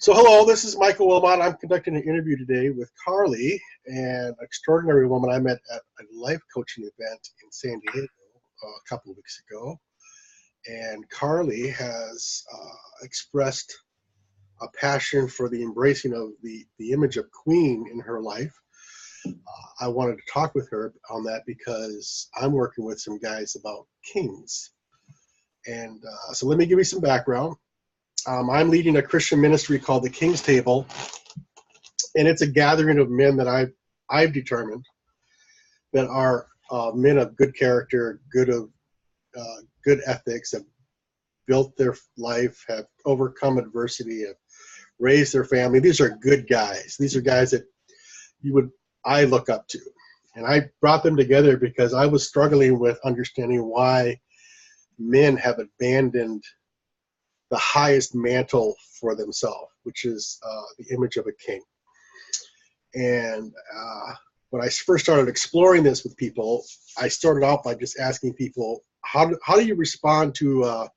So hello, this is Michael Wilmot. I'm conducting an interview today with Carlie, an extraordinary woman I met at a life coaching event in San Diego a couple of weeks ago. And Carlie has expressed a passion for the embracing of the image of queen in her life. I wanted to talk with her on that because I'm working with some guys about kings. And so let me give you some background. I'm leading a Christian ministry called the King's Table, and it's a gathering of men that I've determined that are men of good character, good ethics, have built their life, have overcome adversity, have raised their family. These are good guys. These are guys that I look up to, and I brought them together because I was struggling with understanding why men have abandoned the highest mantle for themselves, which is the image of a king. And when I first started exploring this with people, I started out by just asking people, how do you respond to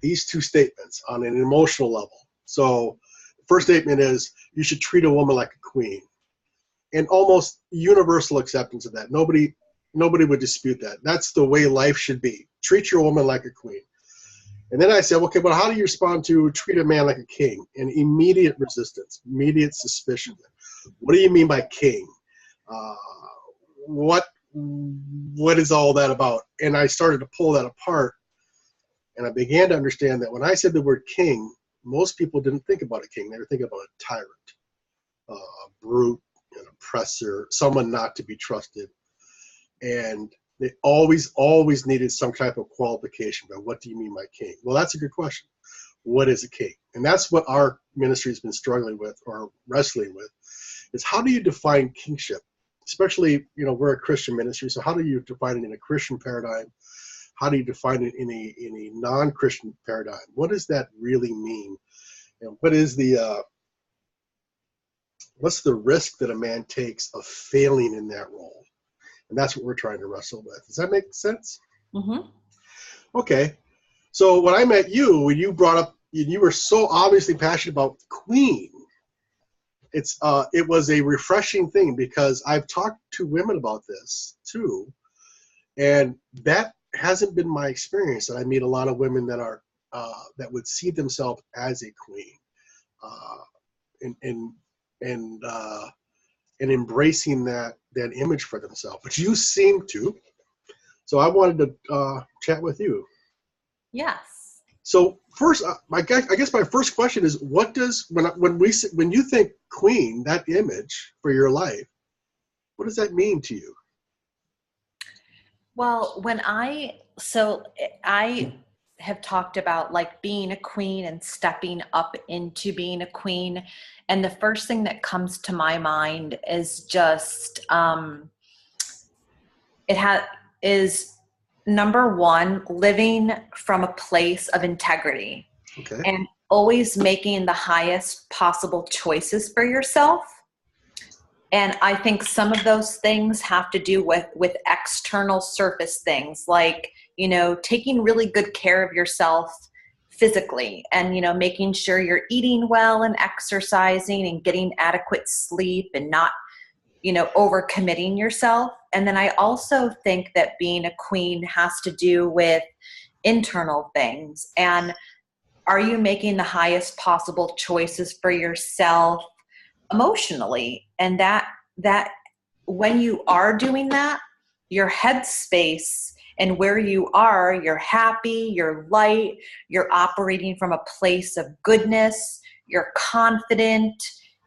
these two statements on an emotional level? So the first statement is, you should treat a woman like a queen. And almost universal acceptance of that. Nobody would dispute that. That's the way life should be. Treat your woman like a queen. And then I said, okay, well, how do you respond to treat a man like a king? And immediate resistance, immediate suspicion. What do you mean by king? What is all that about? And I started to pull that apart, and I began to understand that when I said the word king, most people didn't think about a king. They were thinking about a tyrant, a brute, an oppressor, someone not to be trusted. And they always needed some type of qualification. But what do you mean by king? Well, that's a good question. What is a king? And that's what our ministry has been struggling with or wrestling with, is how do you define kingship? Especially, we're a Christian ministry, so how do you define it in a Christian paradigm? How do you define it in a non-Christian paradigm? What does that really mean? And what is what's the risk that a man takes of failing in that role? And that's what we're trying to wrestle with. Does that make sense? Mm-hmm. Okay. So when I met you, when you brought up, you were so obviously passionate about queen. It was a refreshing thing because I've talked to women about this too, and that hasn't been my experience. And I meet a lot of women that are that would see themselves as a queen, and embracing that image for themselves, which you seem to. So I wanted to chat with you. Yes. So first, I guess my first question is, what does when you think queen, that image for your life, what does that mean to you? Well, I have talked about like being a queen and stepping up into being a queen. And the first thing that comes to my mind is just, is number one, living from a place of integrity. Okay. And always making the highest possible choices for yourself. And I think some of those things have to do with external surface things, like, taking really good care of yourself physically and, making sure you're eating well and exercising and getting adequate sleep and not, overcommitting yourself. And then I also think that being a queen has to do with internal things. And are you making the highest possible choices for yourself emotionally? And that when you are doing that, your headspace and where you are, you're happy, you're light, you're operating from a place of goodness, you're confident,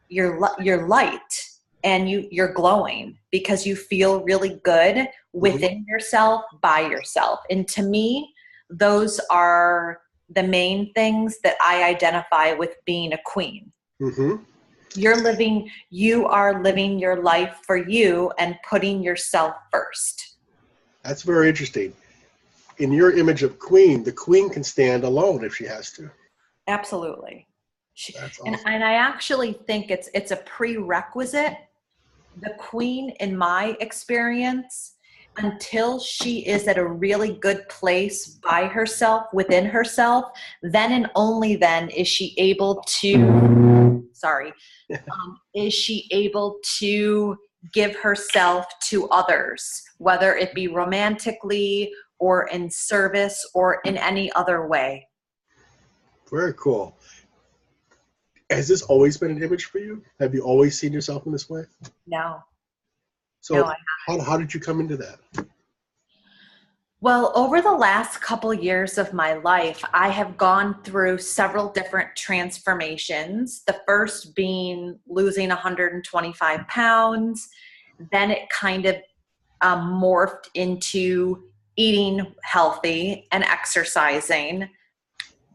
you're light, and you're glowing because you feel really good within yourself, by yourself. And to me, those are the main things that I identify with being a queen. Mm-hmm. You are living your life for you and putting yourself first. That's very interesting. In your image of queen, the queen can stand alone if she has to. Absolutely. That's awesome. And I actually think it's a prerequisite. The queen, in my experience, until she is at a really good place by herself, within herself, then and only then is she able to, is she able to give herself to others, whether it be romantically or in service or in any other way. Very cool. Has this always been an image for you? Have you always seen yourself in this way? No. So No, how did you come into that? Well, over the last couple years of my life, I have gone through several different transformations. The first being losing 125 pounds. Then it kind of morphed into eating healthy and exercising.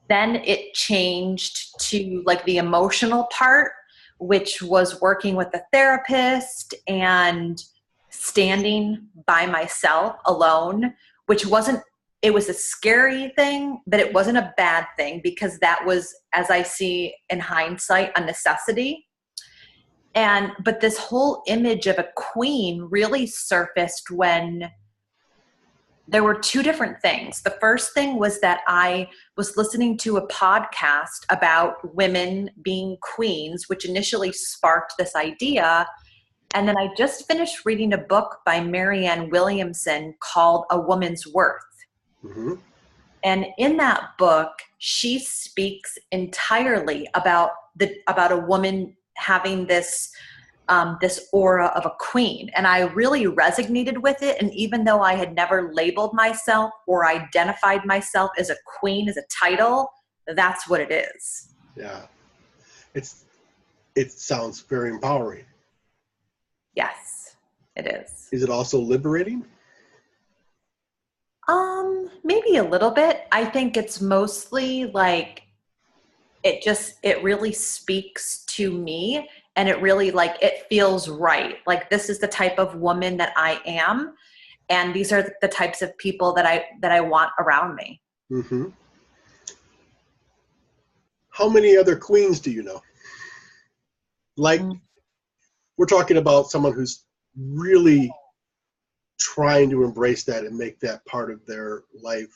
Then it changed to like the emotional part, which was working with a therapist and standing by myself alone, which it was a scary thing, but it wasn't a bad thing because that was, as I see in hindsight, a necessity. But this whole image of a queen really surfaced when there were two different things. The first thing was that I was listening to a podcast about women being queens, which initially sparked this idea. And then I just finished reading a book by Marianne Williamson called A Woman's Worth. Mm-hmm. And in that book, she speaks entirely about a woman having this aura of a queen. And I really resonated with it. And even though I had never labeled myself or identified myself as a queen, as a title, that's what it is. Yeah. It sounds very empowering. Yes, it is. Is it also liberating? Maybe a little bit. I think it's mostly like, it really speaks to me, and it really it feels right. Like, this is the type of woman that I am, and these are the types of people that I want around me. Mm-hmm. How many other queens do you know? We're talking about someone who's really trying to embrace that and make that part of their life,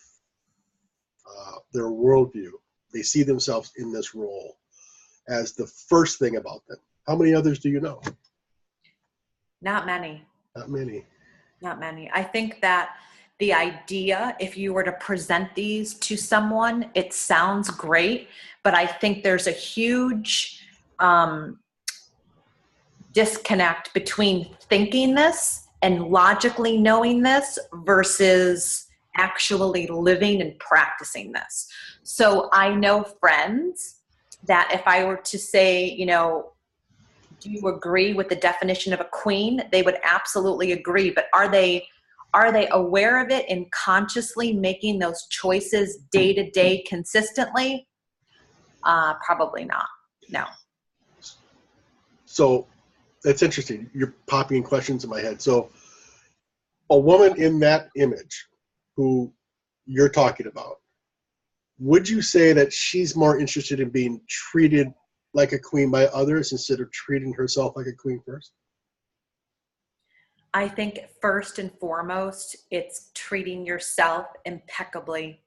their worldview. They see themselves in this role as the first thing about them. How many others do you know? Not many. Not many. Not many. I think that the idea, if you were to present these to someone, it sounds great, but I think there's a huge disconnect between thinking this and logically knowing this versus actually living and practicing this. So I know friends that if I were to say, do you agree with the definition of a queen? They would absolutely agree. But are they aware of it and consciously making those choices day to day consistently? Probably not. No. So that's interesting. You're popping questions in my head. So a woman in that image who you're talking about, would you say that she's more interested in being treated like a queen by others instead of treating herself like a queen first? I think first and foremost, it's treating yourself impeccably.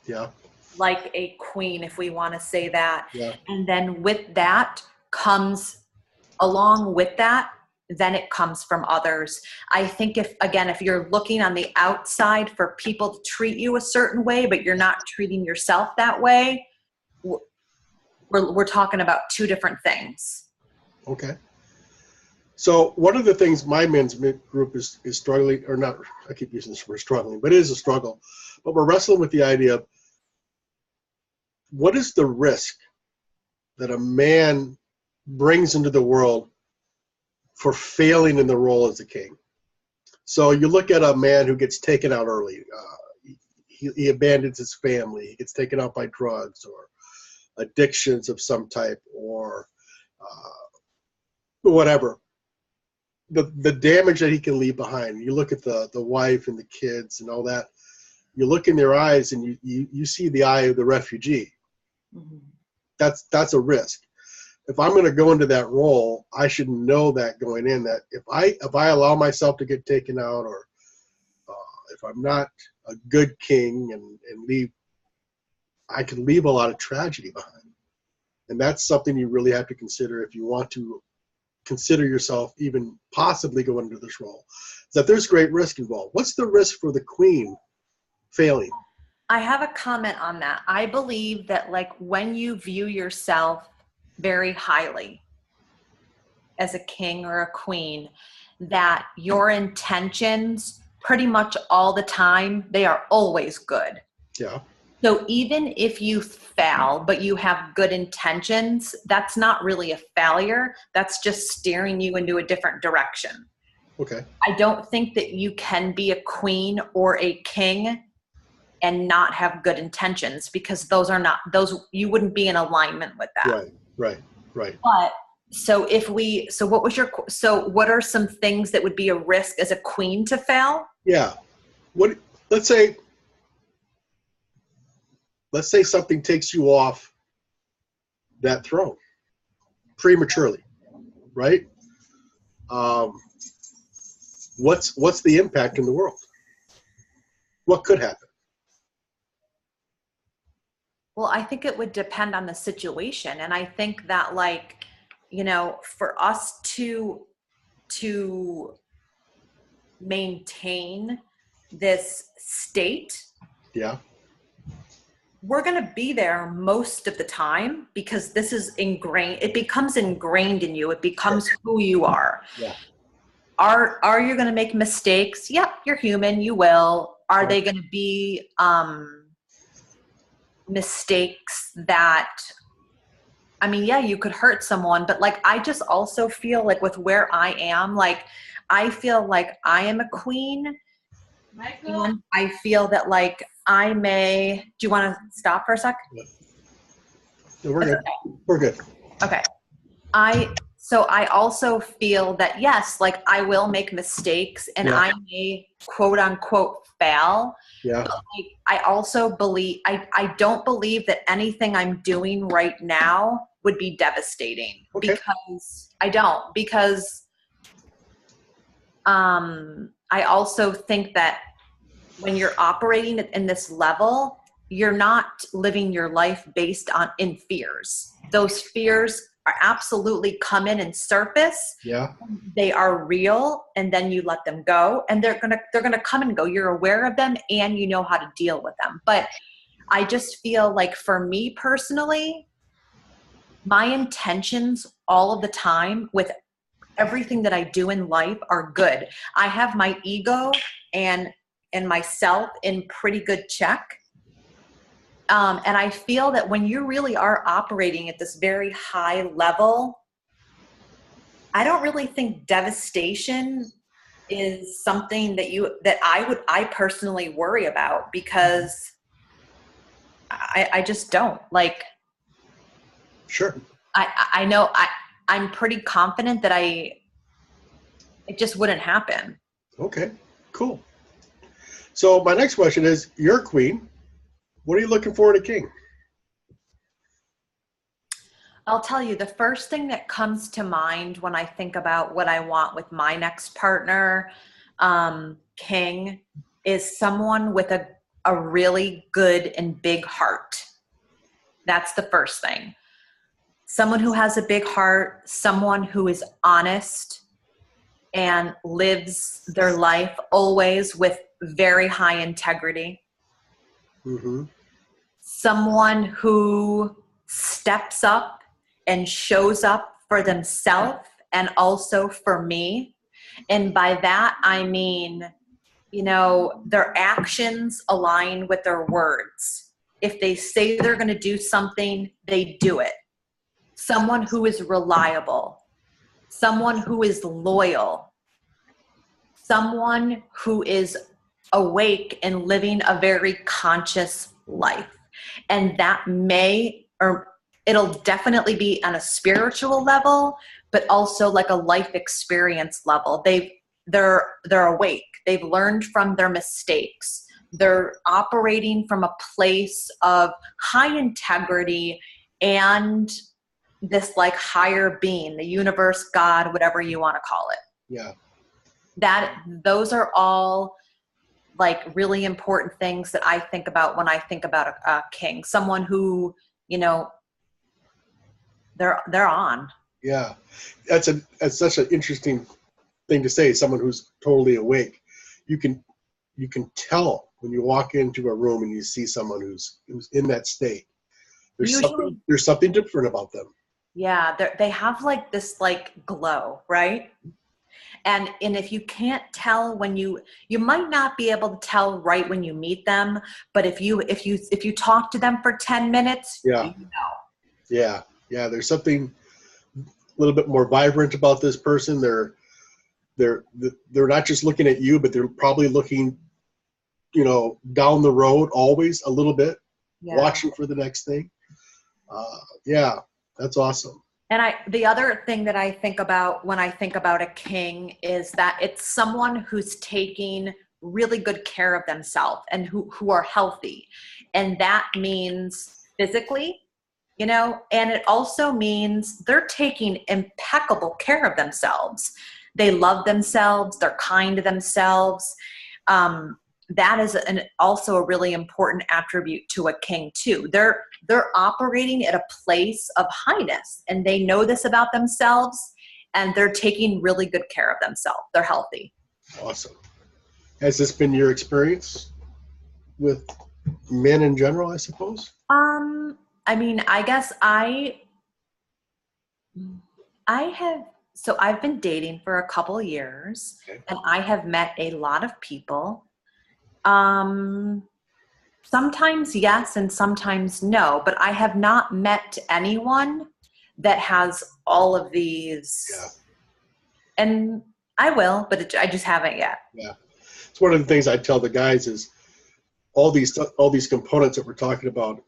Yeah. Like a queen, if we want to say that. Yeah. And then with that along with that, then it comes from others. I think if you're looking on the outside for people to treat you a certain way, but you're not treating yourself that way, we're talking about two different things. Okay. So one of the things my men's group is struggling, or not, I keep using this word struggling, but it is a struggle. But we're wrestling with the idea of what is the risk that a man brings into the world for failing in the role as a king. So you look at a man who gets taken out early. He abandons his family. He gets taken out by drugs or addictions of some type or whatever. The damage that he can leave behind. You look at the wife and the kids and all that. You look in their eyes and you see the eye of the refugee. Mm-hmm. That's a risk. If I'm going to go into that role, I should know that going in, that if I allow myself to get taken out or if I'm not a good king and leave, I can leave a lot of tragedy behind. And that's something you really have to consider if you want to consider yourself even possibly go into this role, that there's great risk involved. What's the risk for the queen failing? I have a comment on that. I believe that like when you view yourself very highly as a king or a queen, that your intentions pretty much all the time, they are always good. Yeah. So even if you fail, but you have good intentions, that's not really a failure. That's just steering you into a different direction. Okay. I don't think that you can be a queen or a king and not have good intentions, because those you wouldn't be in alignment with that. Right. But so what are some things that would be a risk as a queen to fail? Yeah. Let's say something takes you off that throne prematurely, right? What's the impact in the world? What could happen? Well, I think it would depend on the situation. And I think that like, for us to maintain this state, Yeah. we're going to be there most of the time because this is ingrained. It becomes ingrained in you. It becomes who you are. Yeah. Are you going to make mistakes? Yep, you're human. You will. Are they going to be mistakes that, I mean, yeah, you could hurt someone, but like, I just also feel like with where I am, like, I feel like I am a queen. And I feel that like do you want to stop for a sec? No, we're good. Okay. We're good. Okay. So I also feel that, yes, like I will make mistakes and I may quote unquote fail. Yeah. But like, I also believe, I don't believe that anything I'm doing right now would be devastating. Okay. Because I also think that when you're operating in this level, you're not living your life based in fears. Those fears are absolutely come in and surface. Yeah. They are real, and then you let them go, and they're gonna come and go. You're aware of them and you know how to deal with them. But I just feel like for me personally, my intentions all of the time with everything that I do in life are good. I have my ego and myself in pretty good check. And I feel that when you really are operating at this very high level, I don't really think devastation is something that I personally worry about, because I just don't like. Sure. I know I'm pretty confident that it just wouldn't happen. Okay, cool. So my next question is, you're a queen. What are you looking for in a king? I'll tell you, the first thing that comes to mind when I think about what I want with my next partner, king, is someone with a really good and big heart. That's the first thing. Someone who has a big heart, someone who is honest and lives their life always with very high integrity. Mm-hmm. Someone who steps up and shows up for themselves and also for me. And by that, I mean, their actions align with their words. If they say they're going to do something, they do it. Someone who is reliable, someone who is loyal, someone who is awake and living a very conscious life. And that it'll definitely be on a spiritual level, but also like a life experience level. They're awake. They've learned from their mistakes. They're operating from a place of high integrity and this like higher being, the universe, God, whatever you want to call it. Yeah. Those are all like really important things that I think about when I think about a king, someone who, you know, they're on. Yeah, that's such an interesting thing to say. Someone who's totally awake. You can tell when you walk into a room and you see someone who's in that state. Usually, there's something different about them. yeah, they have like this like glow, right? And if you can't tell when you might not be able to tell right when you meet them, but if you talk to them for 10 minutes, Yeah. you know. Yeah. There's something a little bit more vibrant about this person. They're not just looking at you, but they're probably looking, down the road always a little bit, watching for the next thing. Yeah, that's awesome. And the other thing that I think about when I think about a king is that it's someone who's taking really good care of themselves and who are healthy. And that means physically, and it also means they're taking impeccable care of themselves. They love themselves. They're kind to themselves. That is also a really important attribute to a king too. They're operating at a place of highness, and they know this about themselves, and they're taking really good care of themselves. They're healthy. Awesome. Has this been your experience with men in general, I suppose? I mean, I guess I have, so I've been dating for a couple of years, okay, and I have met a lot of people. Sometimes yes and sometimes no, but I have not met anyone that has all of these. Yeah. And I will, but I just haven't yet. Yeah. It's one of the things I tell the guys is all these components that we're talking about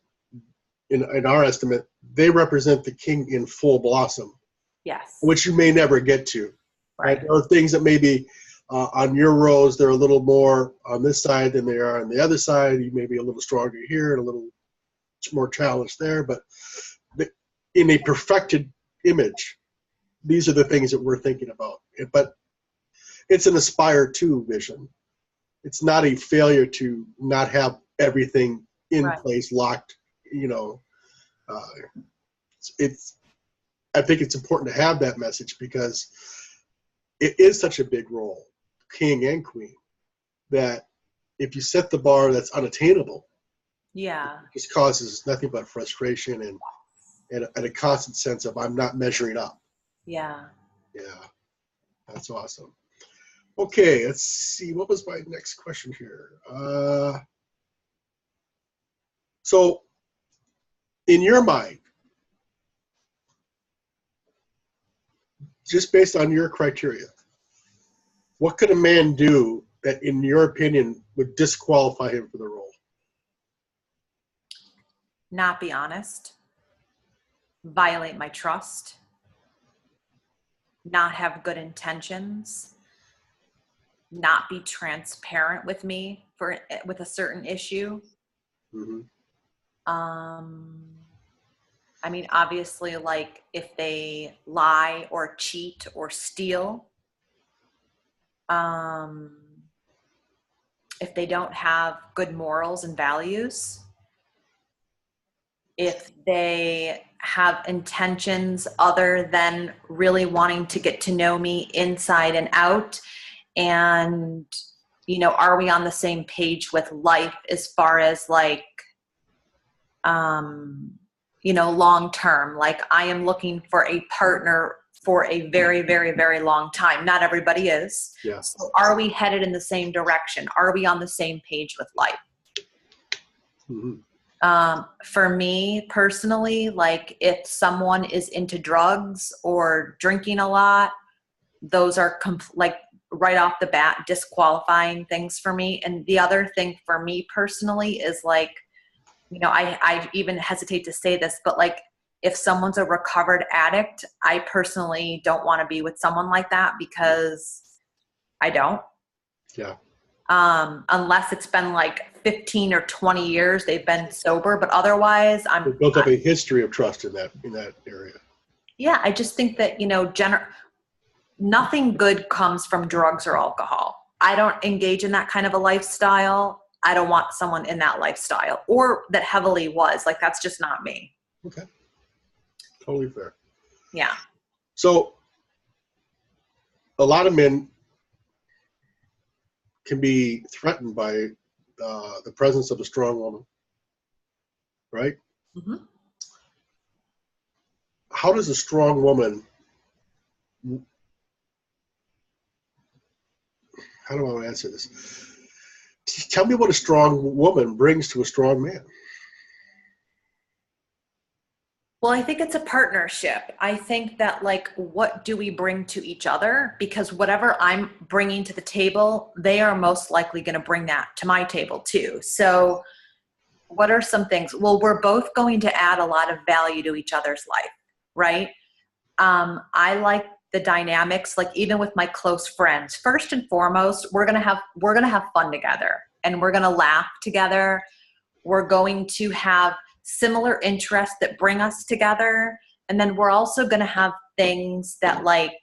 in our estimate, they represent the king in full blossom. Yes. Which you may never get to. Right. There are things that maybe on your rose, they're a little more on this side than they are on the other side. You may be a little stronger here and a little more challenged there. But in a perfected image, these are the things that we're thinking about. But it's an aspire to vision. It's not a failure to not have everything in place, locked. I think it's important to have that message because it is such a big role, king and queen, that if you set the bar that's unattainable, yeah, it just causes nothing but frustration and a constant sense of I'm not measuring up. Yeah. Yeah, that's awesome. Okay, let's see. What was my next question here? So, in your mind, just based on your criteria, what could a man do that, in your opinion, would disqualify him for the role? Not be honest, violate my trust, not have good intentions, not be transparent with me with a certain issue. Mm-hmm. I mean, obviously, like if they lie or cheat or steal, if they don't have good morals and values, if they have intentions other than really wanting to get to know me inside and out, and, are we on the same page with life as far as like, long term? Like I am looking for a partner for a very, very, very long time. Not everybody is. Yeah. So are we headed in the same direction? Are we on the same page with life? Mm-hmm. For me personally, like if someone is into drugs or drinking a lot, those are like right off the bat disqualifying things for me. And the other thing for me personally is like, I even hesitate to say this, but like if someone's a recovered addict, I personally don't want to be with someone like that because I don't. Yeah. Unless it's been like 15 or 20 years they've been sober, but otherwise We've built up a history of trust in that area. Yeah, I just think that, nothing good comes from drugs or alcohol. I don't engage in that kind of a lifestyle. I don't want someone in that lifestyle or that heavily was. Like, that's just not me. Okay. Totally fair. Yeah. So a lot of men can be threatened by the presence of a strong woman, right? Mm-hmm. How does a strong woman, how do I answer this? Tell me what a strong woman brings to a strong man. Well, I think it's a partnership. I think that, like, what do we bring to each other? Because whatever I'm bringing to the table, they are most likely going to bring that to my table too. So what are some things? Well, we're both going to add a lot of value to each other's life, right? I like the dynamics, like even with my close friends. First and foremost, we're gonna have fun together, and we're gonna laugh together. We're going to have similar interests that bring us together, and then we're also gonna have things that, like,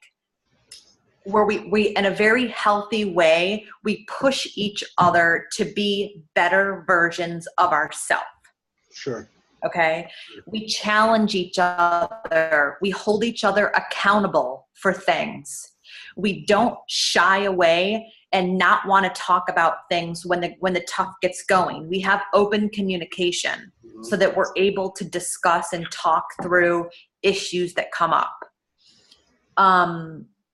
where we in a very healthy way, we push each other to be better versions of ourselves. Sure. Okay. We challenge each other. We hold each other accountable for things. We don't shy away and not want to talk about things when the tough gets going. We have open communication so that we're able to discuss and talk through issues that come up.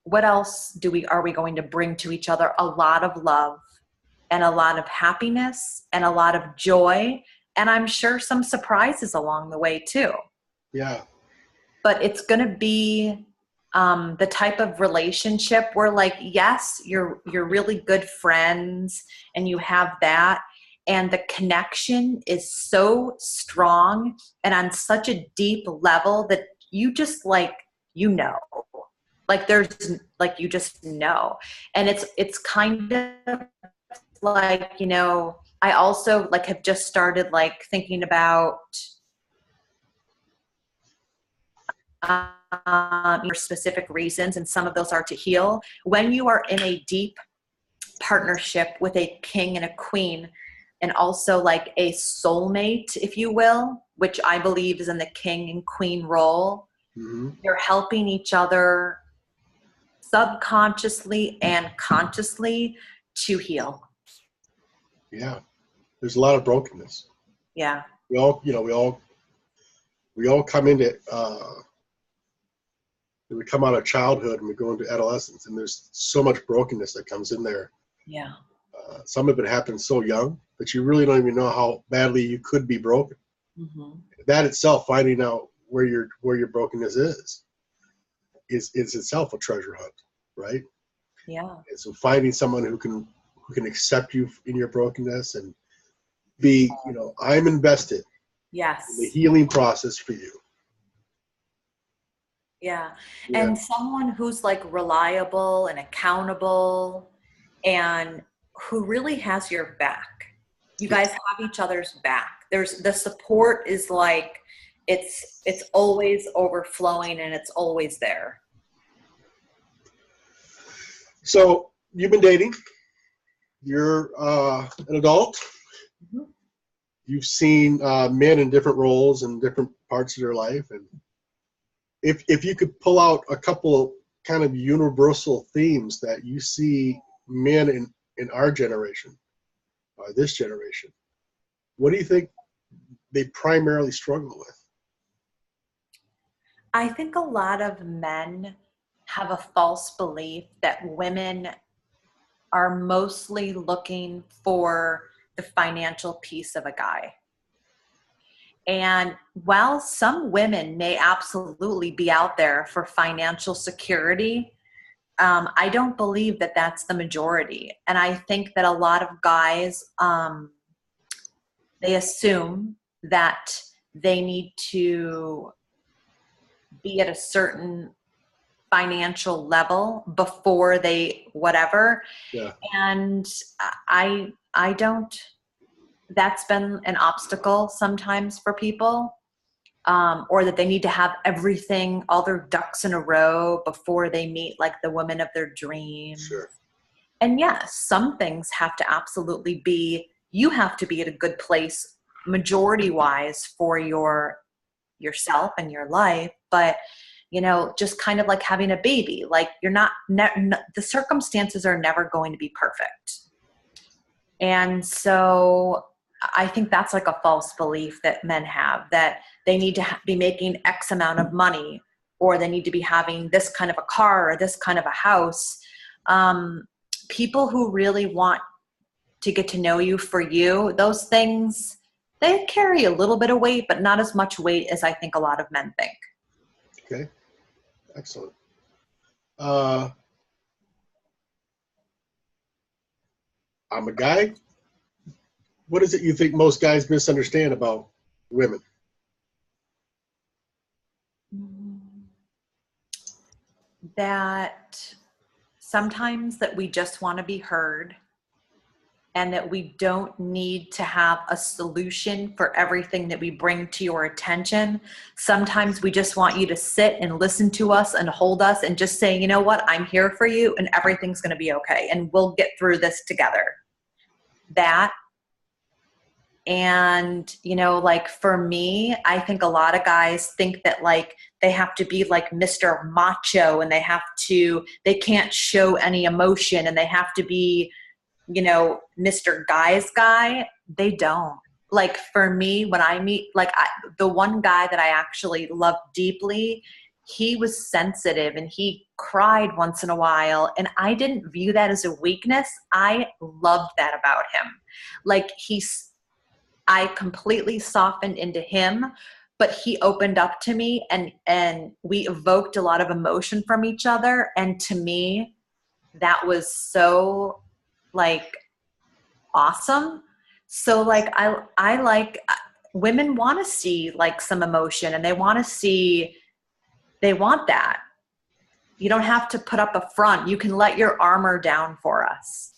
What else are we going to bring to each other? A lot of love and a lot of happiness and a lot of joy. And I'm sure some surprises along the way too. Yeah. But it's going to be the type of relationship where, like, yes, you're really good friends and you have that. And the connection is so strong and on such a deep level that you just, like, there's, like, you just know. And it's kind of like, I also, like, have just started, like, thinking about for specific reasons, and some of those are to heal. When you are in a deep partnership with a king and a queen, and also like a soulmate, if you will, which I believe is in the king and queen role, you're helping each other subconsciously and consciously to heal. Yeah. There's a lot of brokenness. Yeah. We all come into, we come out of childhood and we go into adolescence, and there's so much brokenness that comes in there. Yeah. Some of it happens so young that you really don't even know how badly you could be broken. Mm-hmm. That itself, finding out where your brokenness is itself a treasure hunt, right? Yeah. And so finding someone who can accept you in your brokenness and be, I'm invested. Yes. In the healing process for you. Yeah. And someone who's, like, reliable and accountable and who really has your back. You guys have each other's back. There's the support is, like, it's always overflowing and it's always there. So you've been dating. You're an adult. Mm-hmm. You've seen men in different roles and different parts of their life, and if you could pull out a couple of kind of universal themes that you see men in our generation, this generation, what do you think they primarily struggle with? I think a lot of men have a false belief that women are mostly looking for the financial piece of a guy. And while some women may absolutely be out there for financial security, I don't believe that that's the majority. And I think that a lot of guys, they assume that they need to be at a certain financial level before they whatever. Yeah. And I don't, that's been an obstacle sometimes for people, or that they need to have everything, all their ducks in a row before they meet, like, the woman of their dreams. Sure. And yes, some things have to absolutely be, you have to be at a good place majority wise for yourself and your life. But, you know, just kind of like having a baby, like you're not, the circumstances are never going to be perfect. And so I think that's like a false belief that men have, that they need to be making X amount of money, or they need to be having this kind of a car or this kind of a house. People who really want to get to know you for you, those things, they carry a little bit of weight, but not as much weight as I think a lot of men think. Okay, excellent. I'm a guy. What is it you think most guys misunderstand about women? That sometimes that we just want to be heard, and that we don't need to have a solution for everything that we bring to your attention. Sometimes we just want you to sit and listen to us and hold us and just say, you know what, I'm here for you and everything's going to be okay and we'll get through this together. That, and, you know, like for me, I think a lot of guys think that like they have to be like Mr. Macho, and they can't show any emotion, and they have to be, you know, Mr. Guy's guy. They don't. Like for me, when I meet, like the one guy that I actually loved deeply, he was sensitive and he cried once in a while. And I didn't view that as a weakness. I loved that about him. Like I completely softened into him, but he opened up to me, and we evoked a lot of emotion from each other. And to me, that was so like awesome. So like I like, women want to see like some emotion, and they want that. You don't have to put up a front. You can let your armor down for us.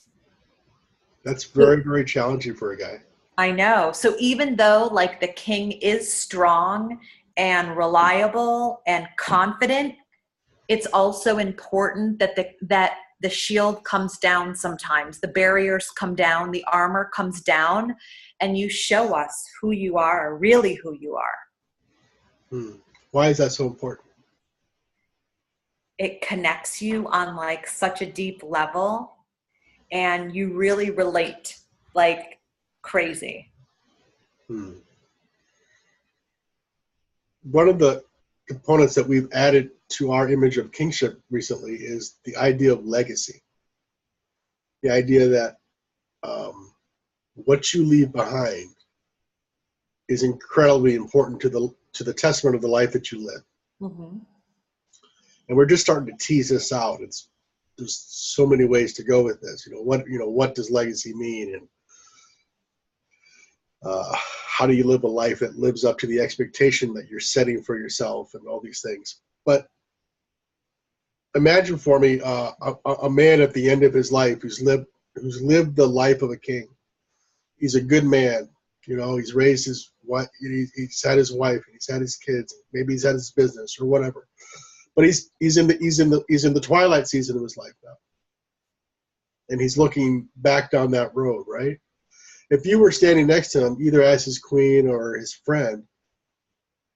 That's very, very challenging for a guy. I know. So even though like the king is strong and reliable and confident, it's also important that the shield comes down sometimes. The barriers come down, the armor comes down, and you show us who you are, really who you are. Why is that so important? It connects you on like such a deep level, and you really relate like crazy. One of the components that we've added to our image of kingship recently is the idea of legacy. The idea that what you leave behind is incredibly important to the testament of the life that you live. Mm-hmm. And we're just starting to tease this out. There's so many ways to go with this. What does legacy mean, and how do you live a life that lives up to the expectation that you're setting for yourself, and all these things. But imagine for me a man at the end of his life who's lived the life of a king. He's a good man. You know, he's raised his wife. He's had his wife, and he's had his kids. Maybe he's had his business or whatever. But he's in the twilight season of his life now, and he's looking back down that road, right? If you were standing next to him, either as his queen or his friend,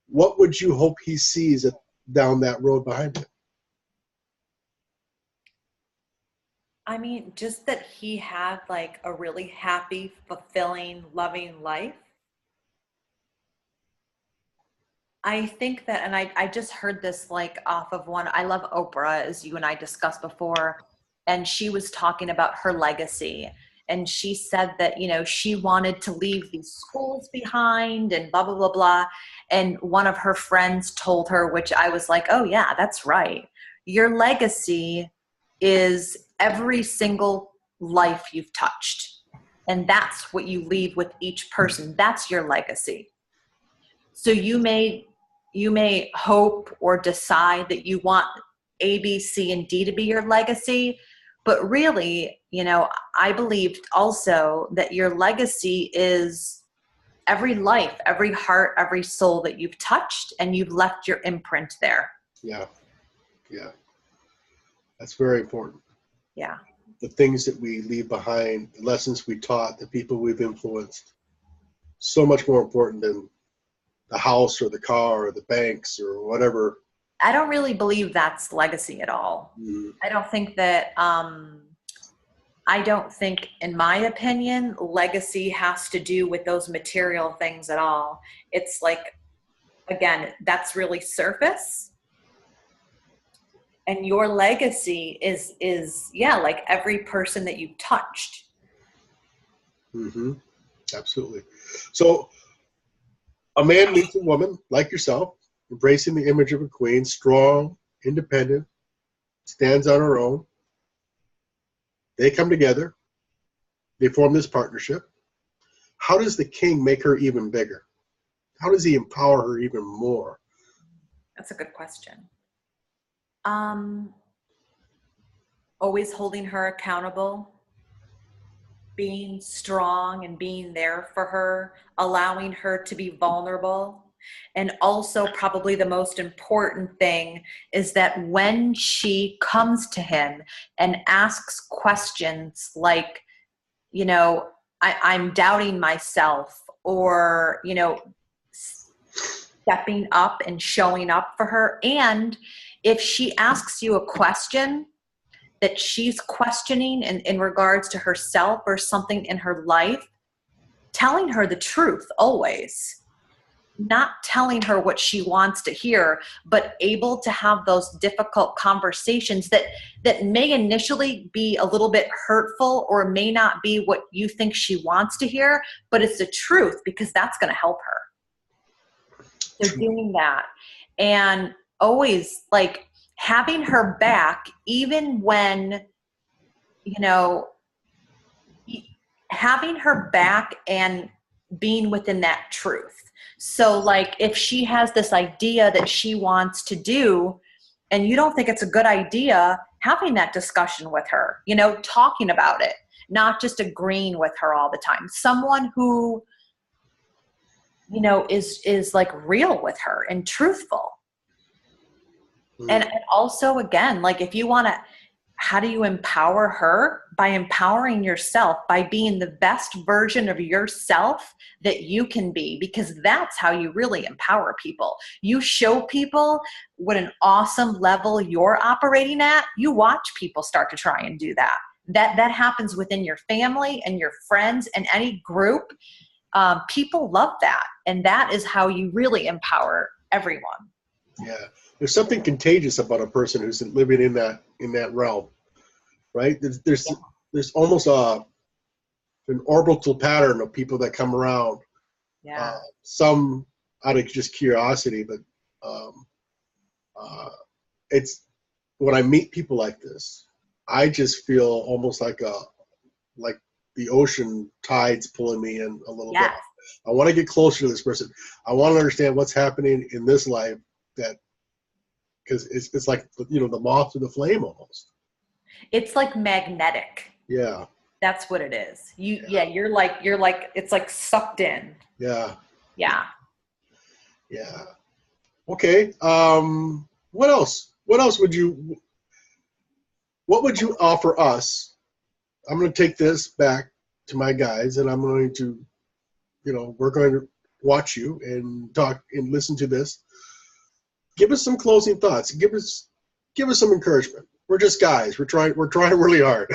what would you hope he sees down that road behind him? I mean, just that he had like a really happy, fulfilling, loving life. I think that, and I just heard this like off of one, I love Oprah, as you and I discussed before, and she was talking about her legacy. And she said that, you know, she wanted to leave these schools behind and blah, blah, blah, blah. And one of her friends told her, which I was like, oh yeah, that's right. Your legacy is every single life you've touched. And that's what you leave with each person. That's your legacy. So you may hope or decide that you want A, B, C, and D to be your legacy. But really, you know, I believe also that your legacy is every life, every heart, every soul that you've touched, and you've left your imprint there. Yeah. That's very important. Yeah. the things that we leave behind, the lessons we taught, the people we've influenced, so much more important than the house or the car or the banks or whatever. I don't really believe that's legacy at all. Mm-hmm. I don't think that, in my opinion, legacy has to do with those material things at all. It's like, again, that's really surface. And your legacy is like every person that you've touched. Mm-hmm. Absolutely. So a man meets a woman like yourself, embracing the image of a queen, strong, independent, stands on her own. They come together. They form this partnership. How does the king make her even bigger? How does he empower her even more? That's a good question. Always holding her accountable, being strong and being there for her, allowing her to be vulnerable. And also probably the most important thing is that when she comes to him and asks questions like, I'm doubting myself, or, stepping up and showing up for her. And if she asks you a question that she's questioning in regards to herself or something in her life, telling her the truth always. Not telling her what she wants to hear, but able to have those difficult conversations that may initially be a little bit hurtful or may not be what you think she wants to hear, but it's the truth because that's going to help her. So doing that and always like having her back, even when, having her back and being within that truth. So like if she has this idea that she wants to do and you don't think it's a good idea, having that discussion with her, talking about it, not just agreeing with her all the time. Someone who, is like real with her and truthful. Mm. And also again, like if you want to, how do you empower her? By empowering yourself, by being the best version of yourself that you can be, because that's how you really empower people. You show people what an awesome level you're operating at. You watch people start to try and do that. That happens within your family and your friends and any group. People love that. And that is how you really empower everyone. Yeah. There's something contagious about a person who's living in that realm, right? There's almost an orbital pattern of people that come around. Yeah. Some out of just curiosity, but it's when I meet people like this, I just feel almost like the ocean tides pulling me in a little bit. I want to get closer to this person. I want to understand what's happening in this life, because it's like the moth to the flame almost. It's like magnetic. Yeah. That's what it is. You're like it's like sucked in. Yeah. Yeah. Yeah. Okay. What else? What would you offer us? I'm going to take this back to my guys, and I'm going to, we're going to watch you and talk and listen to this. Give us some closing thoughts. Give us some encouragement. We're just guys. We're trying really hard.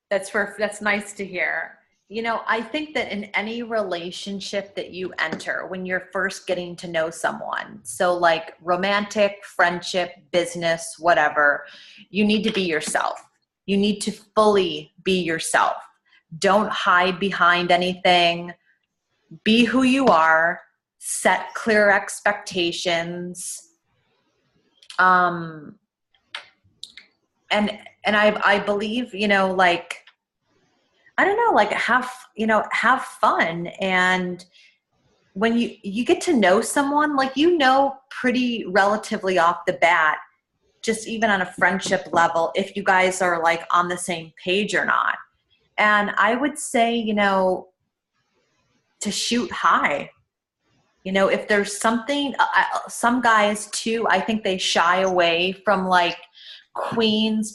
That's nice to hear. I think that in any relationship that you enter, when you're first getting to know someone, so like romantic, friendship, business, whatever, you need to be yourself. You need to fully be yourself. Don't hide behind anything. Be who you are. Set clear expectations. And I believe, like, I don't know, like have fun. And when you get to know someone, like, pretty relatively off the bat, just even on a friendship level, if you guys are like on the same page or not. And I would say, to shoot high. If there's something, some guys too, I think they shy away from like queens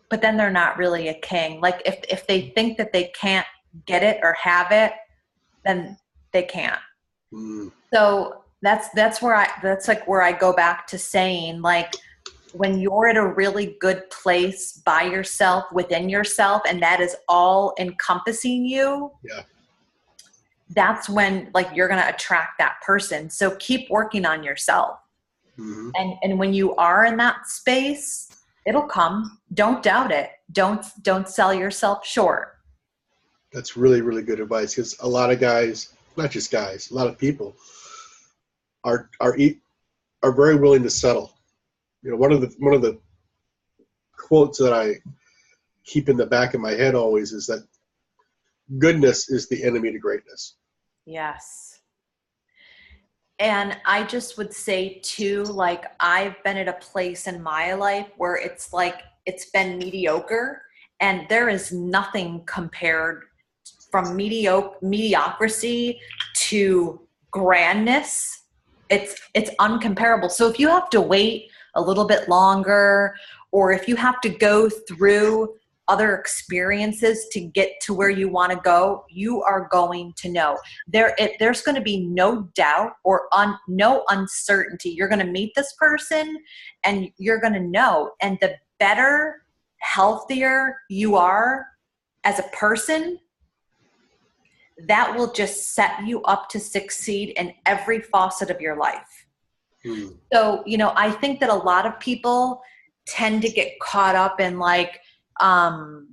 but then they're not really a king. Like if they think that they can't get it or have it, then they can't. Mm. So that's where I go back to saying, like, when you're at a really good place by yourself, within yourself, and that is all encompassing you. Yeah. That's when, like, you're going to attract that person. So keep working on yourself. Mm-hmm. And when you are in that space, it'll come. Don't doubt it. Don't sell yourself short. That's really, really good advice, because a lot of guys, not just guys, a lot of people are very willing to settle. You know, one of the quotes that I keep in the back of my head always is that goodness is the enemy to greatness. Yes. And I just would say too, like, I've been at a place in my life where it's like, it's been mediocre, and there is nothing compared from mediocrity to grandness. It's uncomparable. So if you have to wait a little bit longer, or if you have to go through other experiences to get to where you want to go, you are going to know. There's going to be no doubt or no uncertainty. You're going to meet this person and you're going to know. And the better, healthier you are as a person, that will just set you up to succeed in every facet of your life. Hmm. So, you know, I think that a lot of people tend to get caught up in, like, I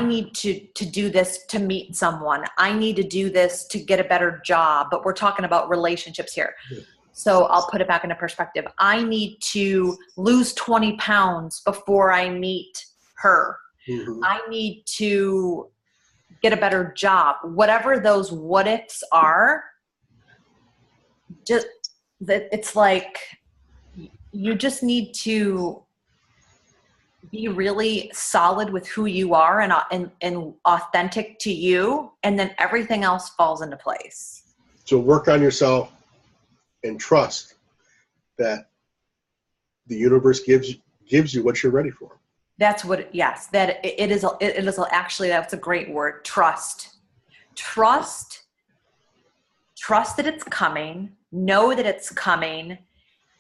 need to do this to meet someone. I need to do this to get a better job. But we're talking about relationships here. Yeah. So I'll put it back into perspective. I need to lose 20 pounds before I meet her. Mm-hmm. I need to get a better job. Whatever those what ifs are, just that it's like you just need to be really solid with who you are and authentic to you, and then everything else falls into place. So work on yourself and trust that the universe gives you what you're ready for. That's what, yes, that it is actually, that's a great word. Trust that it's coming, know that it's coming,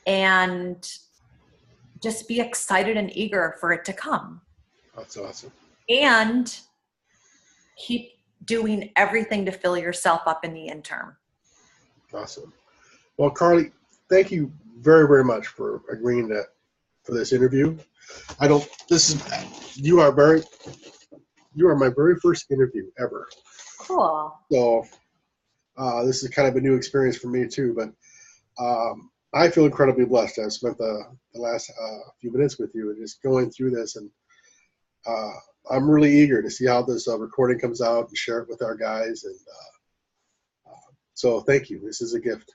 and just be excited and eager for it to come. That's awesome. And keep doing everything to fill yourself up in the interim. Awesome. Well, Carlie, thank you very, very much for agreeing for this interview. You are my very first interview ever. Cool. So this is kind of a new experience for me too, but I feel incredibly blessed. I've spent the last few minutes with you and just going through this, and I'm really eager to see how this recording comes out and share it with our guys. And so thank you. This is a gift.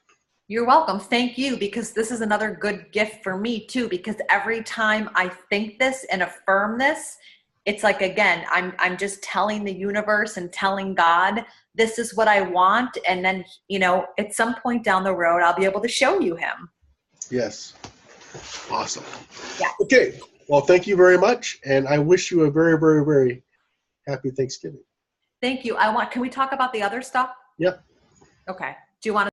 You're welcome. Thank you, because this is another good gift for me too, because every time I think this and affirm this, it's like, again, I'm just telling the universe and telling God, this is what I want. And then, you know, at some point down the road, I'll be able to show you him. Yes. Awesome. Yeah. Okay. Well, thank you very much. And I wish you a very, very, very happy Thanksgiving. Thank you. Can we talk about the other stuff? Yep. Okay. Do you want to